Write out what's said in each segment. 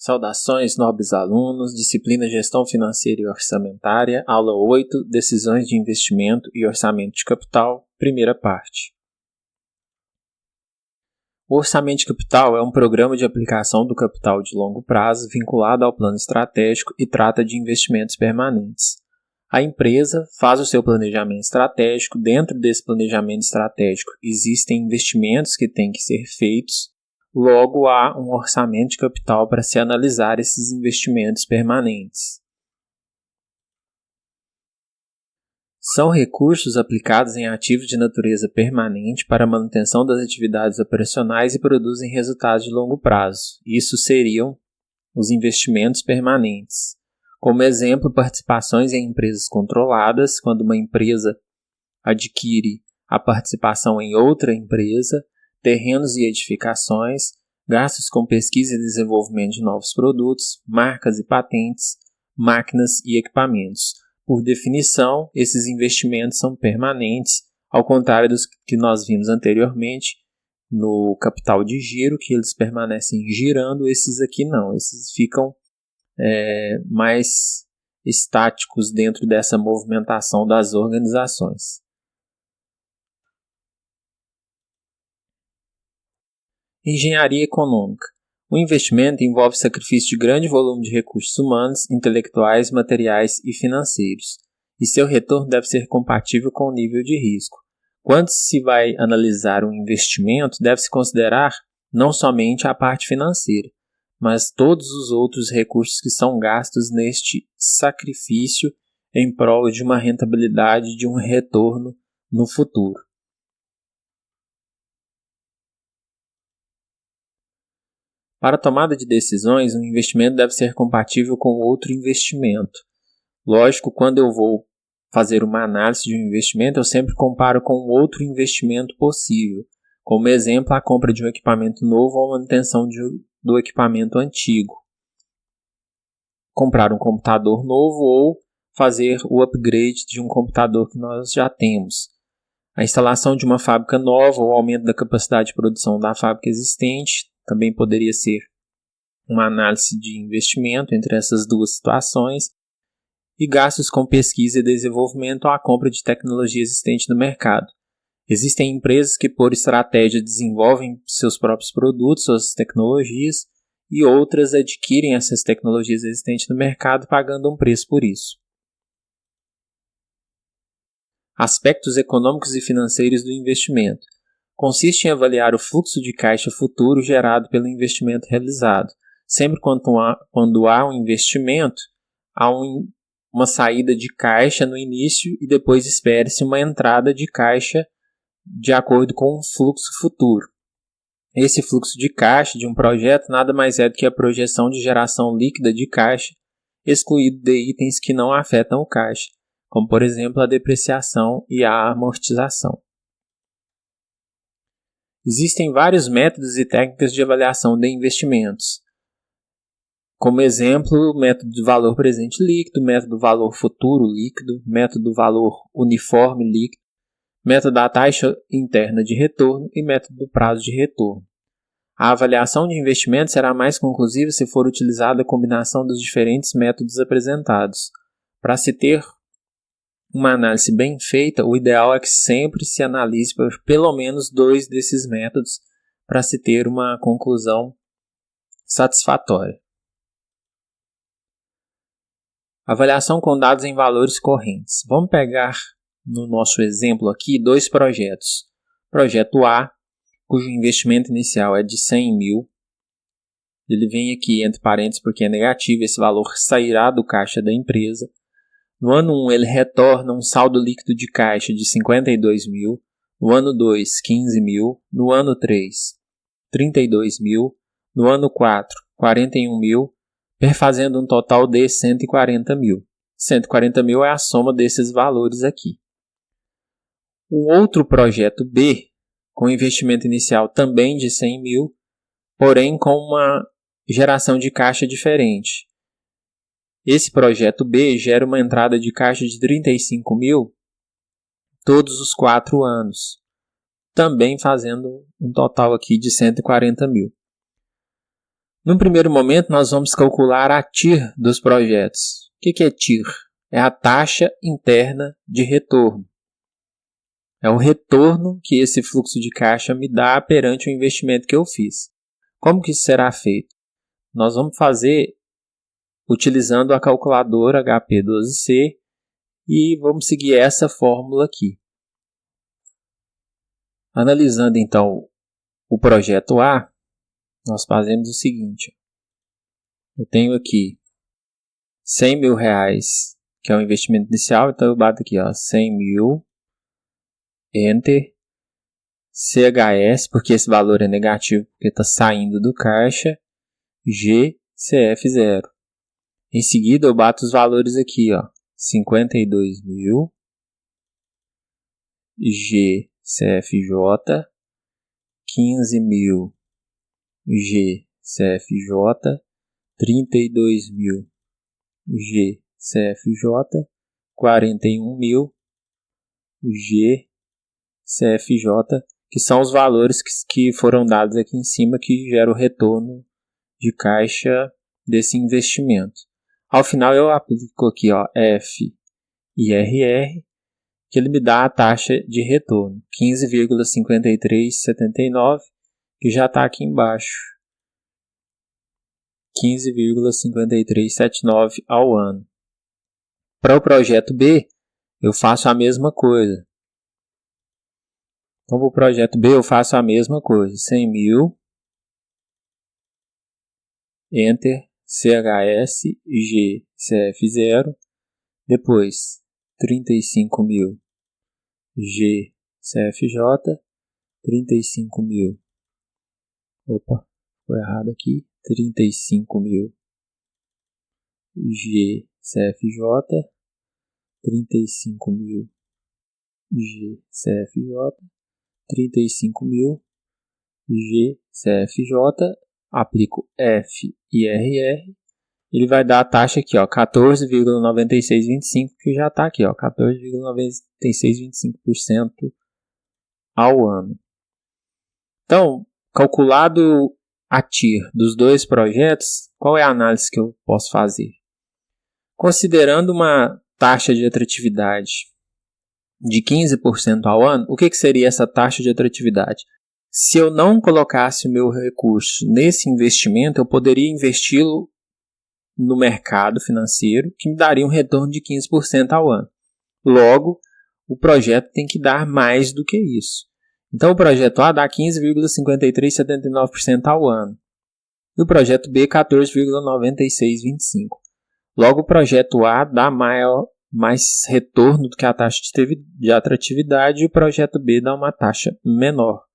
Saudações, nobres alunos, disciplina Gestão Financeira e Orçamentária, aula 8, Decisões de Investimento e Orçamento de Capital, primeira parte. O orçamento de capital é um programa de aplicação do capital de longo prazo vinculado ao plano estratégico e trata de investimentos permanentes. A empresa faz o seu planejamento estratégico. Dentro desse planejamento estratégico existem investimentos que têm que ser feitos. Logo, há um orçamento de capital para se analisar esses investimentos permanentes. São recursos aplicados em ativos de natureza permanente para a manutenção das atividades operacionais e produzem resultados de longo prazo. Isso seriam os investimentos permanentes. Como exemplo, participações em empresas controladas, quando uma empresa adquire a participação em outra empresa, terrenos e edificações, gastos com pesquisa e desenvolvimento de novos produtos, marcas e patentes, máquinas e equipamentos. Por definição, esses investimentos são permanentes, ao contrário dos que nós vimos anteriormente no capital de giro, que eles permanecem girando, esses aqui não, esses ficam mais estáticos dentro dessa movimentação das organizações. Engenharia econômica. O investimento envolve sacrifício de grande volume de recursos humanos, intelectuais, materiais e financeiros, e seu retorno deve ser compatível com o nível de risco. Quando se vai analisar um investimento, deve-se considerar não somente a parte financeira, mas todos os outros recursos que são gastos neste sacrifício em prol de uma rentabilidade, de um retorno no futuro. Para a tomada de decisões, um investimento deve ser compatível com outro investimento. Lógico, quando eu vou fazer uma análise de um investimento, eu sempre comparo com outro investimento possível. Como exemplo, a compra de um equipamento novo ou a manutenção do equipamento antigo. Comprar um computador novo ou fazer o upgrade de um computador que nós já temos. A instalação de uma fábrica nova ou o aumento da capacidade de produção da fábrica existente também poderia ser uma análise de investimento entre essas duas situações. E gastos com pesquisa e desenvolvimento ou a compra de tecnologia existente no mercado. Existem empresas que, por estratégia, desenvolvem seus próprios produtos, suas tecnologias, e outras adquirem essas tecnologias existentes no mercado pagando um preço por isso. Aspectos econômicos e financeiros do investimento. Consiste em avaliar o fluxo de caixa futuro gerado pelo investimento realizado. Sempre quando há um investimento, há uma saída de caixa no início e depois espera-se uma entrada de caixa de acordo com o fluxo futuro. Esse fluxo de caixa de um projeto nada mais é do que a projeção de geração líquida de caixa, excluído de itens que não afetam o caixa, como por exemplo a depreciação e a amortização. Existem vários métodos e técnicas de avaliação de investimentos. Como exemplo, o método do valor presente líquido, método do valor futuro líquido, método do valor uniforme líquido, método da taxa interna de retorno e método do prazo de retorno. A avaliação de investimento será mais conclusiva se for utilizada a combinação dos diferentes métodos apresentados. Para se ter uma análise bem feita, o ideal é que sempre se analise por pelo menos 2 desses métodos para se ter uma conclusão satisfatória. Avaliação com dados em valores correntes. Vamos pegar no nosso exemplo aqui 2 projetos. Projeto A, cujo investimento inicial é de 100 mil. Ele vem aqui entre parênteses porque é negativo, esse valor sairá do caixa da empresa. No ano 1, ele retorna um saldo líquido de caixa de 52 mil. No ano 2, 15 mil. No ano 3, 32 mil. No ano 4, 41 mil. Perfazendo um total de 140 mil. 140 mil é a soma desses valores aqui. O outro projeto B, com investimento inicial também de 100 mil, porém com uma geração de caixa diferente. Esse projeto B gera uma entrada de caixa de 35 mil todos os 4 anos, também fazendo um total aqui de 140 mil. No primeiro momento, nós vamos calcular a TIR dos projetos. O que é TIR? É a taxa interna de retorno. É o retorno que esse fluxo de caixa me dá perante o investimento que eu fiz. Como que isso será feito? Nós vamos fazer utilizando a calculadora HP12C e vamos seguir essa fórmula aqui. Analisando então o projeto A, nós fazemos o seguinte. Eu tenho aqui R$100.000, que é o investimento inicial, então eu bato aqui, 100.000, Enter, CHS, porque esse valor é negativo, porque está saindo do caixa, GCF0. Em seguida eu bato os valores aqui, 52.000, GCFJ, 15.000, GCFJ, 32.000, GCFJ, 41.000, GCFJ, que são os valores que foram dados aqui em cima, que geram o retorno de caixa desse investimento. Ao final eu aplico aqui FIRR, que ele me dá a taxa de retorno, 15,5379, que já está aqui embaixo. 15,5379 ao ano. Para o projeto B, eu faço a mesma coisa. Então, para o projeto B, eu faço a mesma coisa. 100.000, Enter, CHS, GCF0, depois 35.000, GCFJ, 35.000, opa, foi errado aqui, 35.000, GCFJ, 35.000, GCFJ, 35.000, GCFJ, aplico FIRR, ele vai dar a taxa aqui, 14,9625, que já está aqui, 14,9625% ao ano. Então, calculado a TIR dos dois projetos, qual é a análise que eu posso fazer? Considerando uma taxa de atratividade de 15% ao ano, o que seria essa taxa de atratividade? Se eu não colocasse o meu recurso nesse investimento, eu poderia investi-lo no mercado financeiro, que me daria um retorno de 15% ao ano. Logo, o projeto tem que dar mais do que isso. Então, o projeto A dá 15,5379% ao ano. E o projeto B, 14,9625%. Logo, o projeto A dá mais retorno do que a taxa de atratividade e o projeto B dá uma taxa menor.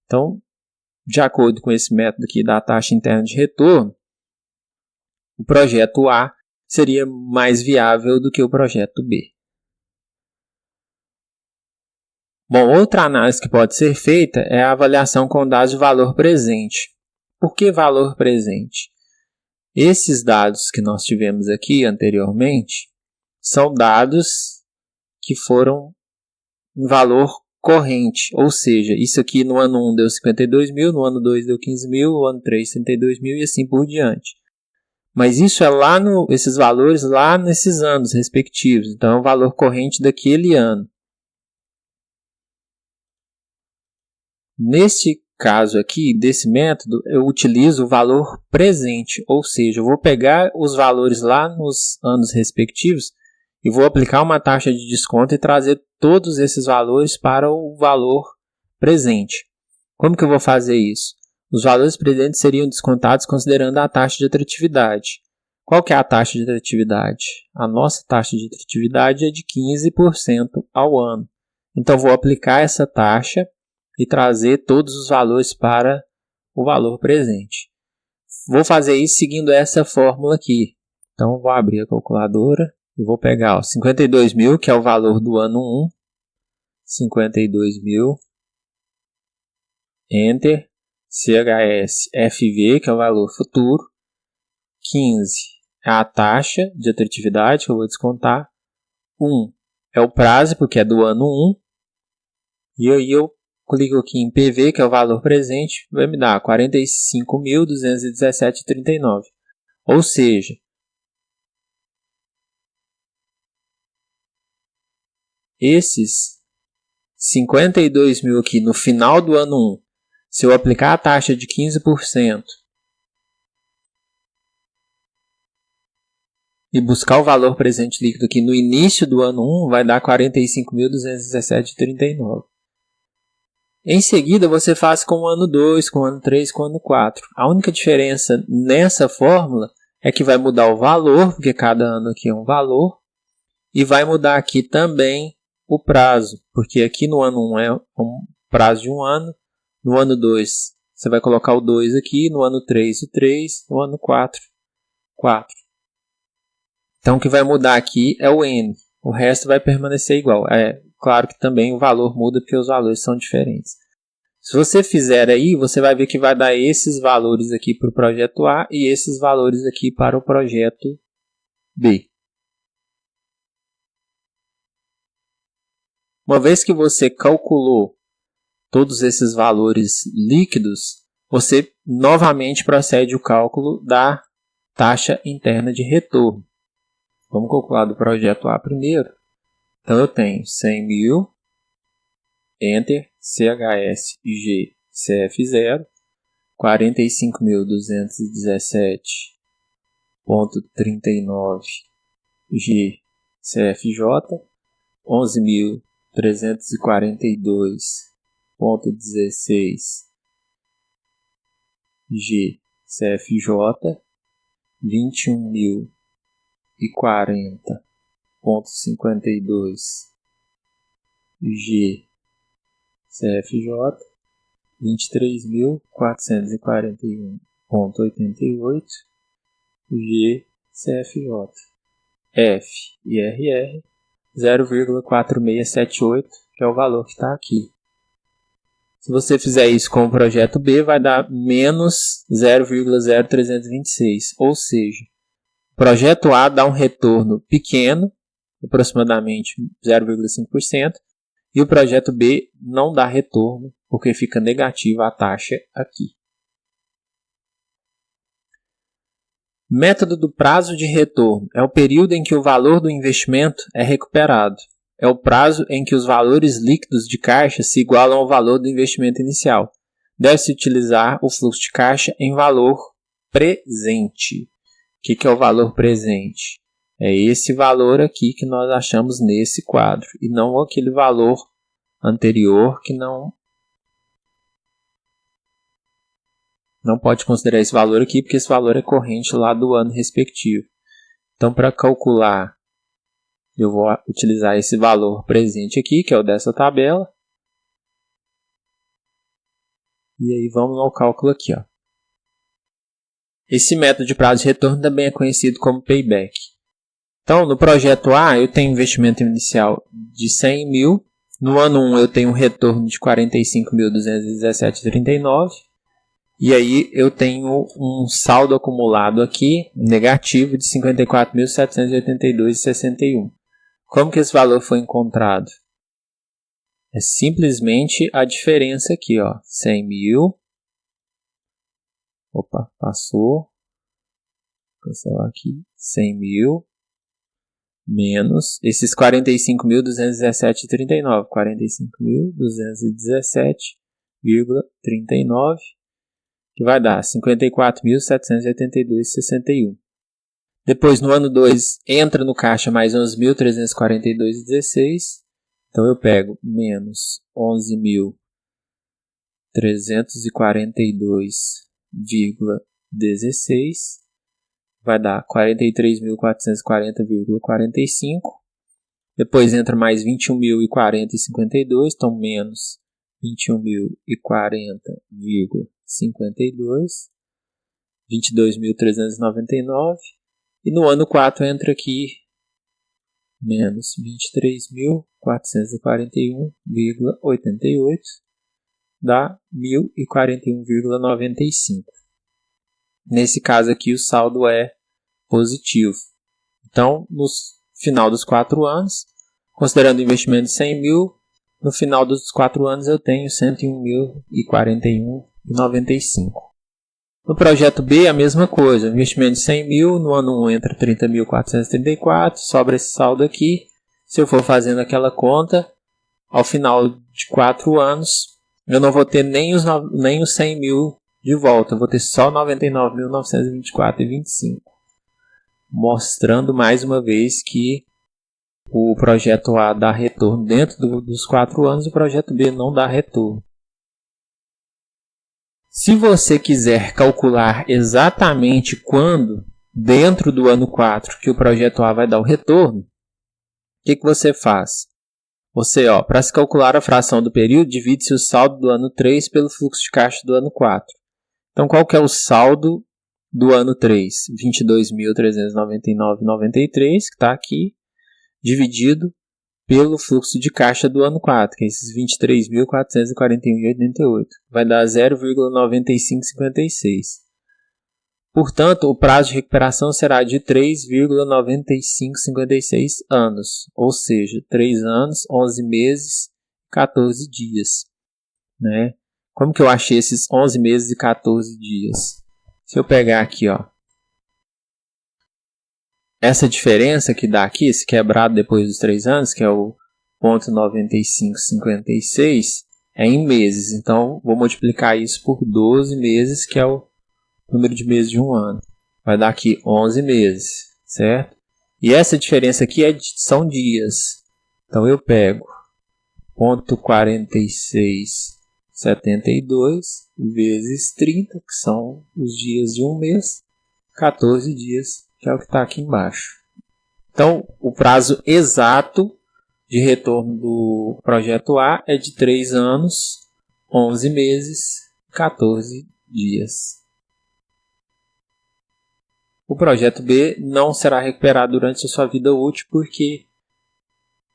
Então, de acordo com esse método aqui da taxa interna de retorno, o projeto A seria mais viável do que o projeto B. Bom, outra análise que pode ser feita é a avaliação com dados de valor presente. Por que valor presente? Esses dados que nós tivemos aqui anteriormente são dados que foram em valor corrente, ou seja, isso aqui no ano 1 deu 52.000, no ano 2 deu 15.000, no ano 3 32.000 e assim por diante. Mas isso é esses valores lá nesses anos respectivos, então é o valor corrente daquele ano. Neste caso aqui, desse método, eu utilizo o valor presente, ou seja, eu vou pegar os valores lá nos anos respectivos e vou aplicar uma taxa de desconto e trazer todos esses valores para o valor presente. Como que eu vou fazer isso? Os valores presentes seriam descontados considerando a taxa de atratividade. Qual que é a taxa de atratividade? A nossa taxa de atratividade é de 15% ao ano. Então, vou aplicar essa taxa e trazer todos os valores para o valor presente. Vou fazer isso seguindo essa fórmula aqui. Então, vou abrir a calculadora e vou pegar 52.000, que é o valor do ano 1. 52.000. Enter. CHS FV, que é o valor futuro. 15 é a taxa de atratividade que eu vou descontar. 1 é o prazo, porque é do ano 1. E aí eu clico aqui em PV, que é o valor presente, vai me dar 45.217,39. Ou seja, esses 52 mil aqui no final do ano 1, se eu aplicar a taxa de 15% e buscar o valor presente líquido aqui no início do ano 1, vai dar 45.217,39. Em seguida, você faz com o ano 2, com o ano 3, com o ano 4. A única diferença nessa fórmula é que vai mudar o valor, porque cada ano aqui é um valor, e vai mudar aqui também o prazo, porque aqui no ano 1 é um prazo de um ano, no ano 2 você vai colocar o 2 aqui, no ano 3 o 3, no ano 4, 4. Então o que vai mudar aqui é o N, o resto vai permanecer igual. É claro que também o valor muda porque os valores são diferentes. Se você fizer aí, você vai ver que vai dar esses valores aqui para o projeto A e esses valores aqui para o projeto B. Uma vez que você calculou todos esses valores líquidos, você novamente procede o cálculo da taxa interna de retorno. Vamos calcular do projeto A primeiro. Então eu tenho 100 mil, Enter, CHS G CF0, 45.217,39 G CFJ, 11.342,16 G CFJ, 21.040,52 G CFJ, 23.441,88 G CFJ, F e RR 0,4678, que é o valor que está aqui. Se você fizer isso com o projeto B, vai dar menos 0,0326, ou seja, o projeto A dá um retorno pequeno, aproximadamente 0,5%, e o projeto B não dá retorno, porque fica negativa a taxa aqui. Método do prazo de retorno é o período em que o valor do investimento é recuperado. É o prazo em que os valores líquidos de caixa se igualam ao valor do investimento inicial. Deve-se utilizar o fluxo de caixa em valor presente. O que é o valor presente? É esse valor aqui que nós achamos nesse quadro, e não aquele valor anterior que não pode considerar esse valor aqui, porque esse valor é corrente lá do ano respectivo. Então, para calcular, eu vou utilizar esse valor presente aqui, que é o dessa tabela. E aí vamos ao cálculo aqui. Ó. Esse método de prazo de retorno também é conhecido como payback. Então, no projeto A, eu tenho investimento inicial de 100 mil. No ano 1, eu tenho um retorno de 45.217,39. E aí eu tenho um saldo acumulado aqui, negativo, de 54.782,61. Como que esse valor foi encontrado? É simplesmente a diferença aqui, ó, 100 mil. Opa, passou. Cancelar aqui. 100 mil. Menos esses 45.217,39. 45.217,39. Que vai dar 54.782,61. Depois, no ano 2, entra no caixa mais 11.342,16. Então, eu pego menos 11.342,16. Vai dar 43.440,45. Depois, entra mais 21.040,52. Então, menos 21.040,52. 22.399. E no ano 4 entra aqui menos 23.441,88, dá 1.041,95. Nesse caso aqui o saldo é positivo. Então, no final dos 4 anos, considerando o investimento de 100 mil, No final dos 4 anos eu tenho 101.041,95. No projeto B, a mesma coisa. Investimento de 100 mil, no ano 1 entra 30.434, sobra esse saldo aqui. Se eu for fazendo aquela conta, ao final de 4 anos, eu não vou ter nem os 100 mil de volta, eu vou ter só 99.924,25. Mostrando mais uma vez que o projeto A dá retorno dentro dos 4 anos e o projeto B não dá retorno. Se você quiser calcular exatamente quando, dentro do ano 4, que o projeto A vai dar o retorno, o que você faz? Você, para se calcular a fração do período, divide-se o saldo do ano 3 pelo fluxo de caixa do ano 4. Então, qual que é o saldo do ano 3? 22.399,93, que está aqui, dividido pelo fluxo de caixa do ano 4, que é esses 23.441,88. Vai dar 0,9556. Portanto, o prazo de recuperação será de 3,9556 anos, ou seja, 3 anos, 11 meses, 14 dias. Né? Como que eu achei esses 11 meses e 14 dias? Se eu pegar aqui, essa diferença que dá aqui, esse quebrado depois dos 3 anos, que é o 0,9556, é em meses. Então, vou multiplicar isso por 12 meses, que é o número de meses de um ano. Vai dar aqui 11 meses, certo? E essa diferença aqui são dias. Então, eu pego 0,4672 vezes 30, que são os dias de um mês, 14 dias, que é o que está aqui embaixo. Então, o prazo exato de retorno do projeto A é de 3 anos, 11 meses, 14 dias. O projeto B não será recuperado durante a sua vida útil porque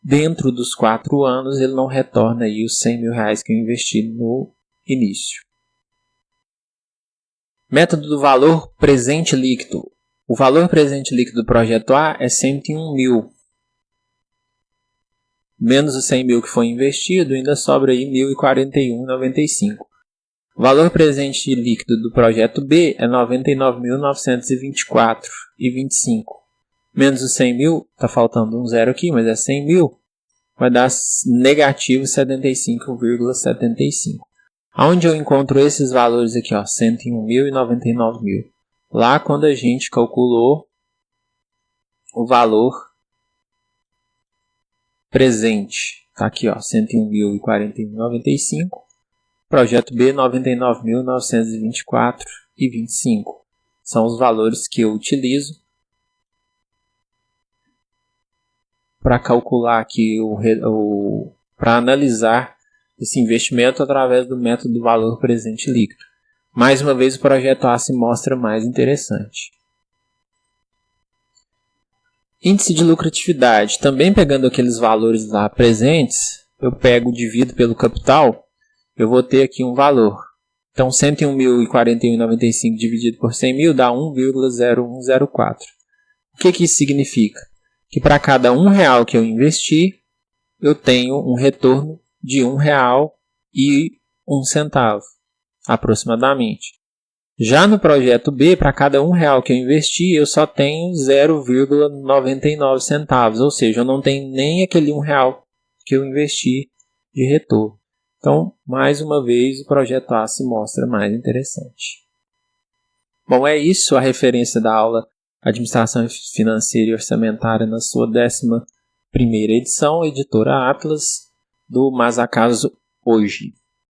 dentro dos 4 anos ele não retorna aí os 100 mil reais que eu investi no início. Método do valor presente líquido. O valor presente líquido do projeto A é 101 mil. Menos os 100 mil que foi investido, ainda sobra aí 1.041,95. O valor presente líquido do projeto B é 99.924,25. Menos os 100 mil, está faltando um zero aqui, mas é 100 mil, vai dar negativo 75,75. Aonde eu encontro esses valores aqui, 101 mil e 99 mil? Lá quando a gente calculou o valor presente. Está aqui, 101.041,95. Projeto B, 99.924,25. São os valores que eu utilizo para calcular aqui, para analisar esse investimento através do método do valor presente líquido. Mais uma vez, o projeto A se mostra mais interessante. Índice de lucratividade. Também pegando aqueles valores lá presentes, eu pego, divido pelo capital, eu vou ter aqui um valor. Então, 101.041,95 dividido por 100 mil dá 1,0104. O que isso significa? Que para cada R$1 que eu investi, eu tenho um retorno de R$1,01, aproximadamente. Já no projeto B, para cada R$1 que eu investi, eu só tenho 0,99 centavos, ou seja, eu não tenho nem aquele R$1 que eu investi de retorno. Então, mais uma vez, o projeto A se mostra mais interessante. Bom, é isso a referência da aula Administração Financeira e Orçamentária na sua 11ª edição, editora Atlas, do Mas Acaso Hoje.